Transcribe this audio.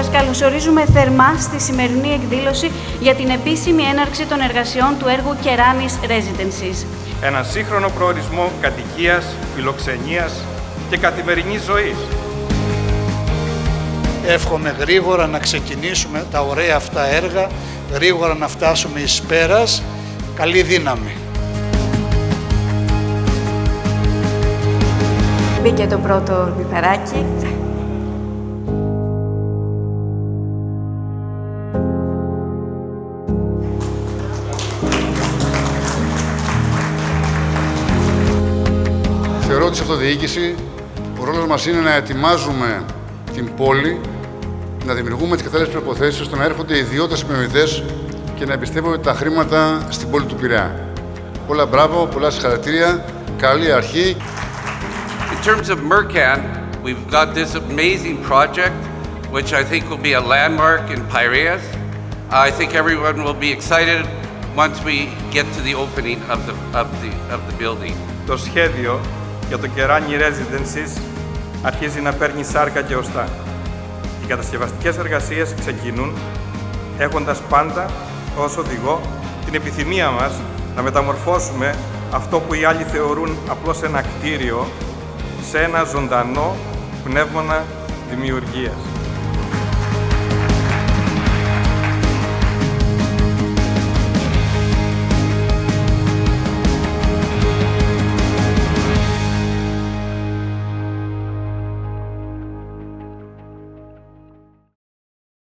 σας καλωσορίζουμε θερμά στη σημερινή εκδήλωση για την επίσημη έναρξη των εργασιών του έργου Keranis Residences. Ένα σύγχρονο προορισμό κατοικίας, φιλοξενίας και καθημερινής ζωής. Εύχομαι γρήγορα να ξεκινήσουμε τα ωραία αυτά έργα, γρήγορα να φτάσουμε εις πέρας. Καλή δύναμη. Μπήκε το πρώτο λιθαράκι. Θεωρώ ότι σε αυτοδιοίκηση ο ρόλος μας είναι να ετοιμάζουμε την πόλη, να δημιουργούμε τις κατάλληλες προϋποθέσεις ώστε να έρχονται ιδιώτες επενδυτές και να εμπιστεύονται τα χρήματα στην πόλη του Πειραιά. Πολλά μπράβο, πολλά συγχαρητήρια, καλή αρχή. In terms of Mercan, we've got this amazing project, which I think will be a landmark in Piraeus. I think everyone will be excited once we get to the opening of the building. Το σχέδιο για το Keranis Residences αρχίζει να παίρνει σάρκα και οστά. Οι κατασκευαστικές εργασίες ξεκινούν έχοντας πάντα ως οδηγό την επιθυμία μας να μεταμορφώσουμε αυτό που οι άλλοι θεωρούν απλώς ένα κτίριο σε ένα ζωντανό πνεύμα δημιουργίας.